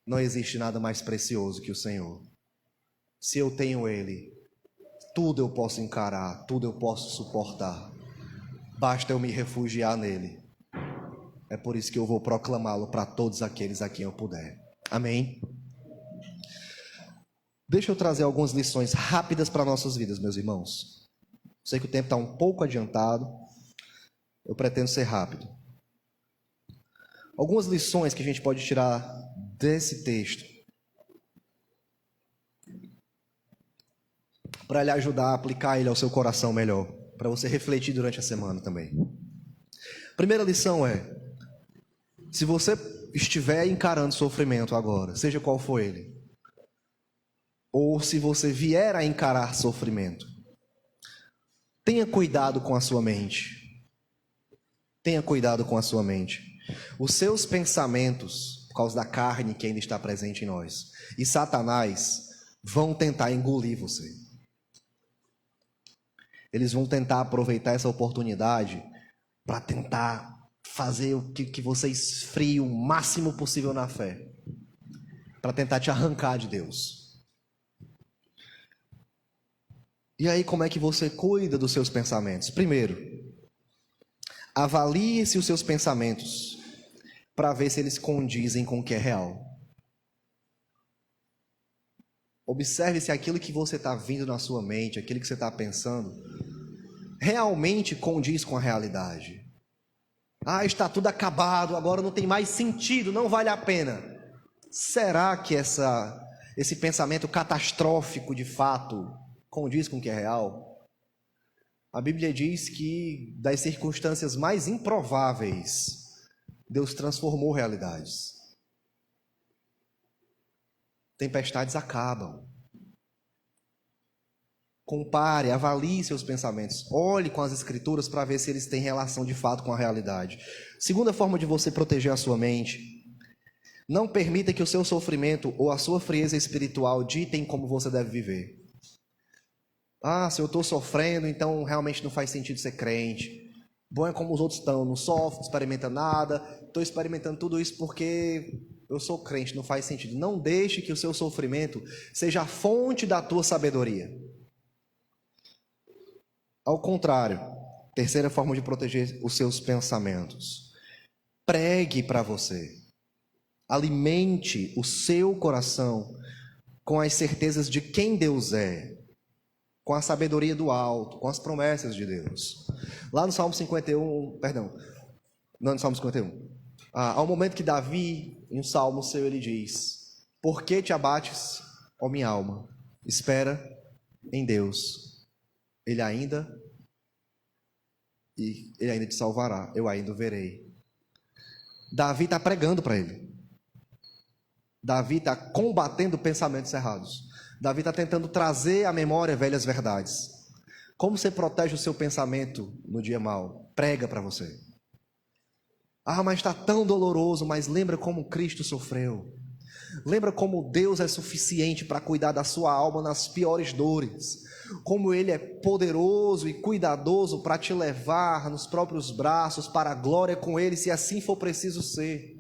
não existe nada mais precioso que o Senhor. Se eu tenho Ele, tudo eu posso encarar, tudo eu posso suportar. Basta eu me refugiar nele. É por isso que eu vou proclamá-lo para todos aqueles a quem eu puder. Amém? Deixa eu trazer algumas lições rápidas para nossas vidas, meus irmãos. Sei que o tempo está um pouco adiantado. Eu pretendo ser rápido. Algumas lições que a gente pode tirar desse texto para lhe ajudar a aplicar ele ao seu coração melhor, para você refletir durante a semana também. Primeira lição é: se você estiver encarando sofrimento agora, seja qual for ele, ou se você vier a encarar sofrimento, tenha cuidado com a sua mente. Tenha cuidado com a sua mente. Os seus pensamentos, por causa da carne que ainda está presente em nós, e Satanás vão tentar engolir você. Eles vão tentar aproveitar essa oportunidade para tentar fazer o que você esfrie o máximo possível na fé, para tentar te arrancar de Deus. E aí, como é que você cuida dos seus pensamentos? Primeiro, avalie-se os seus pensamentos para ver se eles condizem com o que é real. Observe se aquilo que você está vindo na sua mente, aquilo que você está pensando, realmente condiz com a realidade. Ah, está tudo acabado, agora não tem mais sentido, não vale a pena. Será que esse pensamento catastrófico de fato condiz com o que é real? A Bíblia diz que das circunstâncias mais improváveis, Deus transformou realidades. Tempestades acabam. Compare, avalie seus pensamentos. Olhe com as Escrituras para ver se eles têm relação de fato com a realidade. Segunda forma de você proteger a sua mente: não permita que o seu sofrimento ou a sua frieza espiritual ditem como você deve viver. Ah, se eu estou sofrendo, então realmente não faz sentido ser crente. Bom é como os outros estão, não sofro, não experimenta nada. Estou experimentando tudo isso porque eu sou crente, não faz sentido. Não deixe que o seu sofrimento seja a fonte da tua sabedoria. Ao contrário, terceira forma de proteger os seus pensamentos: pregue para você. Alimente o seu coração com as certezas de quem Deus é, com a sabedoria do alto, com as promessas de Deus. Lá no Salmo 51, não no Salmo 51, ao momento que Davi, em um salmo seu, ele diz: por que te abates, ó minha alma? Espera em Deus, Ele ainda te salvará, eu ainda o verei. Davi está pregando para ele. Davi está combatendo pensamentos errados. Davi está tentando trazer à memória velhas verdades. Como você protege o seu pensamento no dia mau? Prega para você. Ah, mas está tão doloroso, mas lembra como Cristo sofreu. Lembra como Deus é suficiente para cuidar da sua alma nas piores dores. Como Ele é poderoso e cuidadoso para te levar nos próprios braços para a glória com Ele, se assim for preciso ser.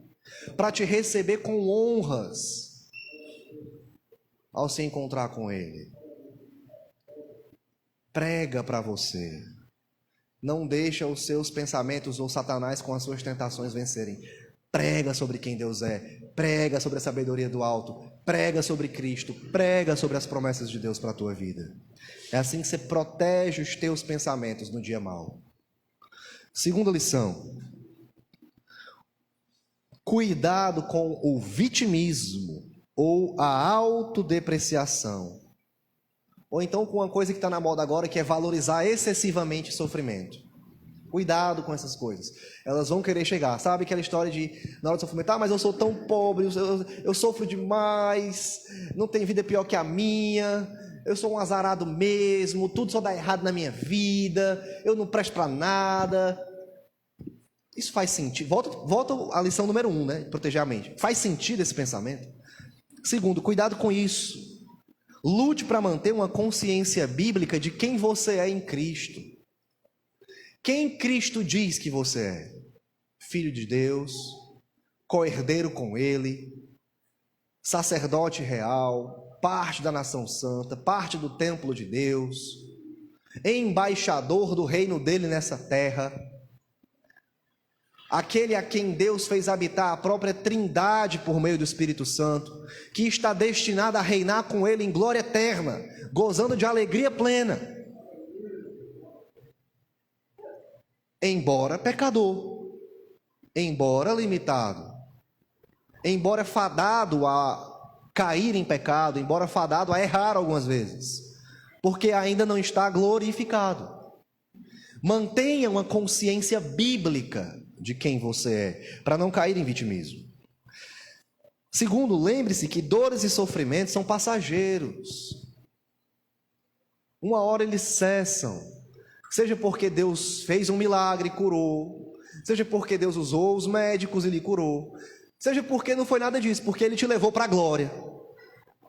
Para te receber com honras ao se encontrar com Ele. Prega para você. Não deixa os seus pensamentos ou Satanás com as suas tentações vencerem. Prega sobre quem Deus é. Prega sobre a sabedoria do alto. Prega sobre Cristo. Prega sobre as promessas de Deus para a tua vida. É assim que você protege os teus pensamentos no dia mau. Segunda lição. Cuidado com o vitimismo ou a autodepreciação. Ou então com uma coisa que está na moda agora, que é valorizar excessivamente o sofrimento. Cuidado com essas coisas. Elas vão querer chegar. Sabe aquela história de, na hora do sofrimento, mas eu sou tão pobre, eu sofro demais, não tem vida pior que a minha, eu sou um azarado mesmo, tudo só dá errado na minha vida, eu não presto para nada. Isso faz sentido. Volta à lição número 1, né? Proteger a mente. Faz sentido esse pensamento? Segundo, cuidado com isso. Lute para manter uma consciência bíblica de quem você é em Cristo. Quem Cristo diz que você é? Filho de Deus, co-herdeiro com Ele, sacerdote real, parte da nação santa, parte do templo de Deus, embaixador do reino dele nessa terra, aquele a quem Deus fez habitar a própria Trindade por meio do Espírito Santo, que está destinado a reinar com Ele em glória eterna, gozando de alegria plena. Embora pecador, embora limitado, embora fadado a cair em pecado, embora fadado a errar algumas vezes, porque ainda não está glorificado. Mantenha uma consciência bíblica de quem você é, para não cair em vitimismo. Segundo, lembre-se que dores e sofrimentos são passageiros. Uma hora eles cessam, seja porque Deus fez um milagre e curou, seja porque Deus usou os médicos e lhe curou, seja porque não foi nada disso, porque Ele te levou para a glória.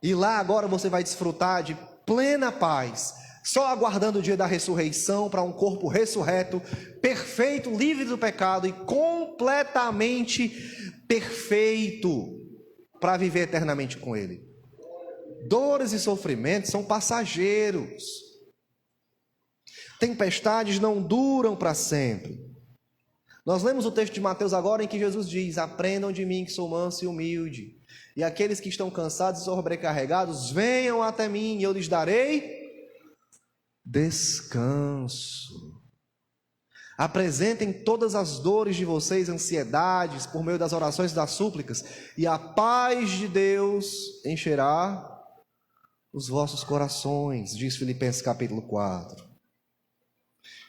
E lá agora você vai desfrutar de plena paz, só aguardando o dia da ressurreição para um corpo ressurreto, perfeito, livre do pecado e completamente perfeito para viver eternamente com Ele. Dores e sofrimentos são passageiros. Tempestades não duram para sempre. Nós lemos o texto de Mateus agora em que Jesus diz: aprendam de mim que sou manso e humilde, e aqueles que estão cansados e sobrecarregados, venham até mim e eu lhes darei descanso. Apresentem todas as dores de vocês, ansiedades, por meio das orações e das súplicas, e a paz de Deus encherá os vossos corações, diz Filipenses capítulo 4.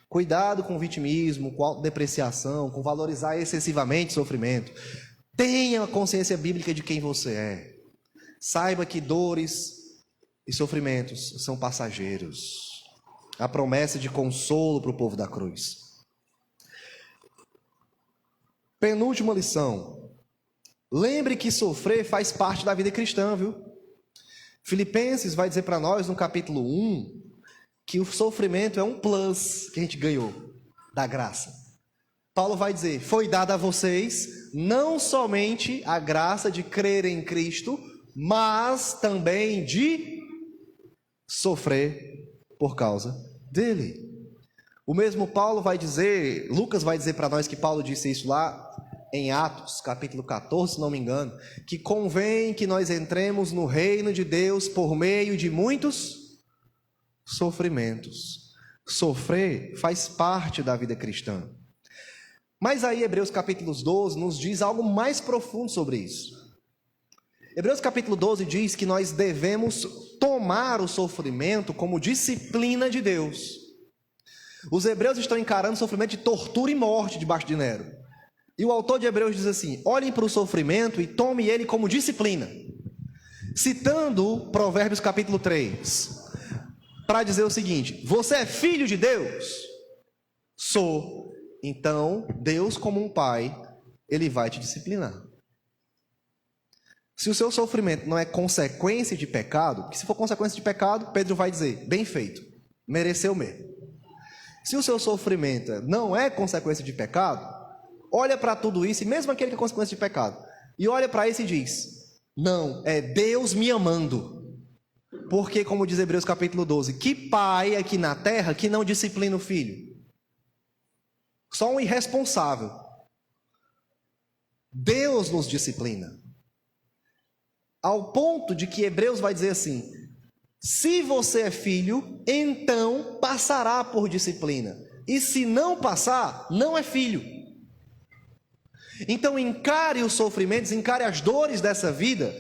Cuidado com o vitimismo, com a autodepreciação, com valorizar excessivamente o sofrimento. Tenha a consciência bíblica de quem você é. Saiba que dores e sofrimentos são passageiros. A promessa de consolo para o povo da cruz. Penúltima lição. Lembre que sofrer faz parte da vida cristã, viu? Filipenses vai dizer para nós no capítulo 1 que o sofrimento é um plus que a gente ganhou da graça. Paulo vai dizer: foi dada a vocês não somente a graça de crer em Cristo, mas também de sofrer por causa dele. O mesmo Paulo vai dizer, Lucas vai dizer para nós que Paulo disse isso lá em Atos, capítulo 14, se não me engano, que convém que nós entremos no reino de Deus por meio de muitos sofrimentos. Sofrer faz parte da vida cristã. Mas aí Hebreus capítulo 12 nos diz algo mais profundo sobre isso. Hebreus capítulo 12 diz que nós devemos tomar o sofrimento como disciplina de Deus. Os hebreus estão encarando o sofrimento de tortura e morte debaixo de Nero. E o autor de Hebreus diz assim: olhem para o sofrimento e tome ele como disciplina. Citando Provérbios capítulo 3, para dizer o seguinte: você é filho de Deus? Sou. Então, Deus como um pai, Ele vai te disciplinar. Se o seu sofrimento não é consequência de pecado, porque se for consequência de pecado, Pedro vai dizer, bem feito, mereceu mesmo. Se o seu sofrimento não é consequência de pecado, olha para tudo isso, e mesmo aquele que é consequência de pecado, e olha para isso e diz, não, é Deus me amando. Porque, como diz Hebreus capítulo 12, que pai aqui na terra que não disciplina o filho? Só um irresponsável. Deus nos disciplina. Ao ponto de que Hebreus vai dizer assim, se você é filho, então passará por disciplina. E se não passar, não é filho. Então encare os sofrimentos, encare as dores dessa vida,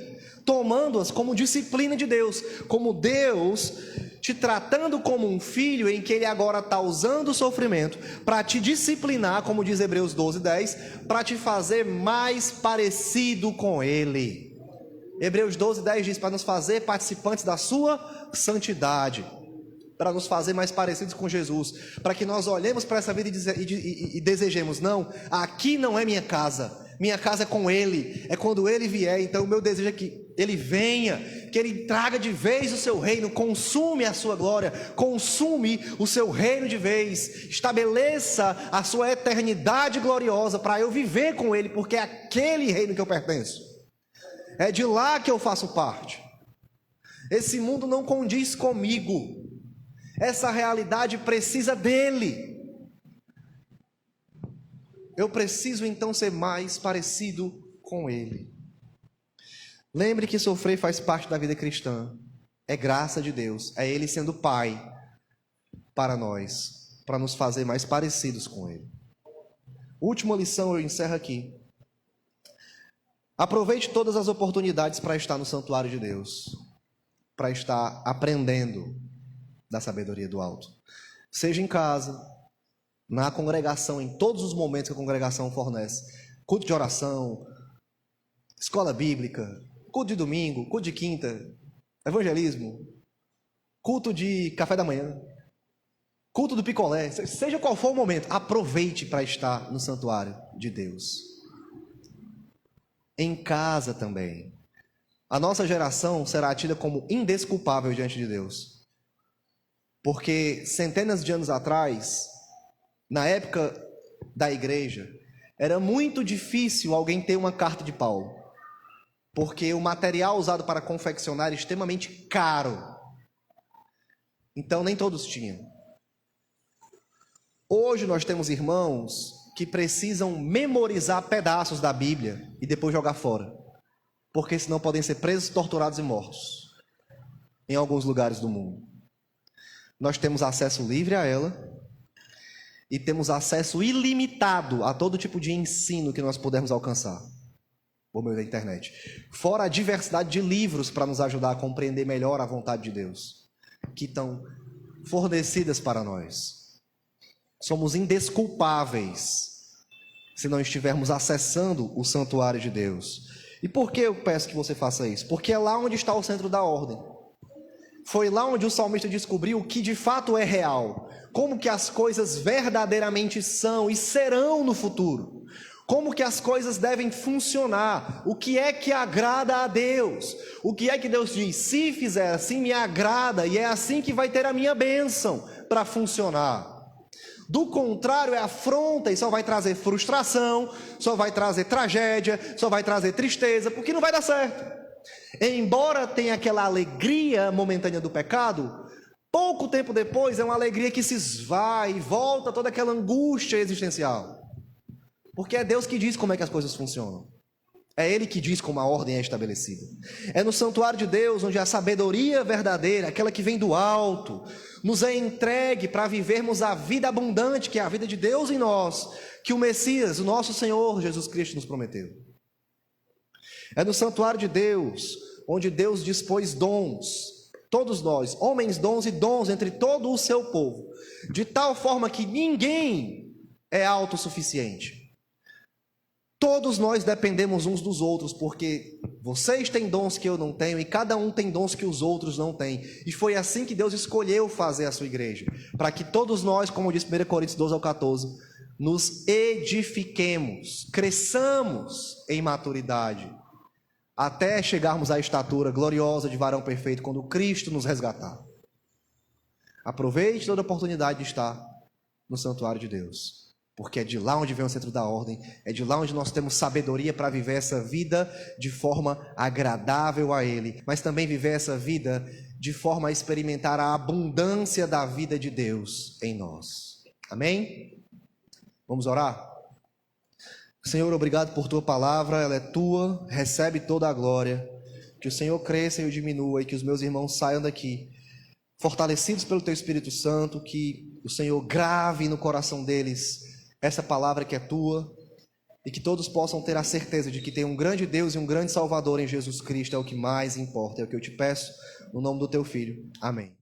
tomando-as como disciplina de Deus, como Deus te tratando como um filho em que Ele agora está usando o sofrimento para te disciplinar, como diz Hebreus 12:10, para te fazer mais parecido com Ele. Hebreus 12:10 diz para nos fazer participantes da sua santidade, para nos fazer mais parecidos com Jesus, para que nós olhemos para essa vida e desejemos, não, aqui não é minha casa é com Ele, é quando Ele vier, então o meu desejo é que Ele venha, que Ele traga de vez o seu reino, consume a sua glória, consume o seu reino de vez, estabeleça a sua eternidade gloriosa para eu viver com Ele, porque é aquele reino que eu pertenço, é de lá que eu faço parte. Esse mundo não condiz comigo, essa realidade precisa dele. Eu preciso então ser mais parecido com ele. Lembre que sofrer faz parte da vida cristã. É graça de Deus, é Ele sendo Pai para nós, para nos fazer mais parecidos com Ele. Última lição, eu encerro aqui. Aproveite todas as oportunidades para estar no santuário de Deus, para estar aprendendo da sabedoria do alto. Seja em casa, na congregação, em todos os momentos que a congregação fornece. Culto de oração, escola bíblica, culto de domingo, culto de quinta, evangelismo, culto de café da manhã, culto do picolé, seja qual for o momento, aproveite para estar no santuário de Deus. Em casa também. A nossa geração será tida como indesculpável diante de Deus. Porque centenas de anos atrás, na época da igreja, era muito difícil alguém ter uma carta de Paulo. Porque o material usado para confeccionar era extremamente caro. Então nem todos tinham. Hoje nós temos irmãos que precisam memorizar pedaços da Bíblia e depois jogar fora, porque senão podem ser presos, torturados e mortos em alguns lugares do mundo. Nós temos acesso livre a ela e temos acesso ilimitado a todo tipo de ensino que nós pudermos alcançar por meio da internet, fora a diversidade de livros para nos ajudar a compreender melhor a vontade de Deus, que estão fornecidas para nós. Somos indesculpáveis se não estivermos acessando o santuário de Deus. E por que eu peço que você faça isso? Porque é lá onde está o centro da ordem. Foi lá onde o salmista descobriu o que de fato é real, como que as coisas verdadeiramente são e serão no futuro, como que as coisas devem funcionar, o que é que agrada a Deus, o que é que Deus diz, se fizer assim me agrada e é assim que vai ter a minha bênção para funcionar. Do contrário, é afronta e só vai trazer frustração, só vai trazer tragédia, só vai trazer tristeza, porque não vai dar certo. Embora tenha aquela alegria momentânea do pecado, pouco tempo depois é uma alegria que se esvai e volta toda aquela angústia existencial. Porque é Deus que diz como é que as coisas funcionam. É Ele que diz como a ordem é estabelecida. É no santuário de Deus onde a sabedoria verdadeira, aquela que vem do alto, nos é entregue para vivermos a vida abundante, que é a vida de Deus em nós, que o Messias, o nosso Senhor Jesus Cristo nos prometeu. É no santuário de Deus, onde Deus dispôs dons, todos nós, homens dons e dons entre todo o seu povo, de tal forma que ninguém é autossuficiente. Todos nós dependemos uns dos outros, porque vocês têm dons que eu não tenho e cada um tem dons que os outros não têm. E foi assim que Deus escolheu fazer a sua igreja, para que todos nós, como diz 1 Coríntios 12-14, nos edifiquemos, cresçamos em maturidade, até chegarmos à estatura gloriosa de varão perfeito, quando Cristo nos resgatar. Aproveite toda a oportunidade de estar no santuário de Deus, porque é de lá onde vem o centro da ordem, é de lá onde nós temos sabedoria para viver essa vida de forma agradável a Ele, mas também viver essa vida de forma a experimentar a abundância da vida de Deus em nós. Amém? Vamos orar? Senhor, obrigado por Tua palavra, ela é Tua, recebe toda a glória. Que o Senhor cresça e eu diminua, e que os meus irmãos saiam daqui fortalecidos pelo Teu Espírito Santo, que o Senhor grave no coração deles essa palavra que é Tua, e que todos possam ter a certeza de que tem um grande Deus e um grande Salvador em Jesus Cristo, é o que mais importa, é o que eu te peço, no nome do Teu Filho. Amém.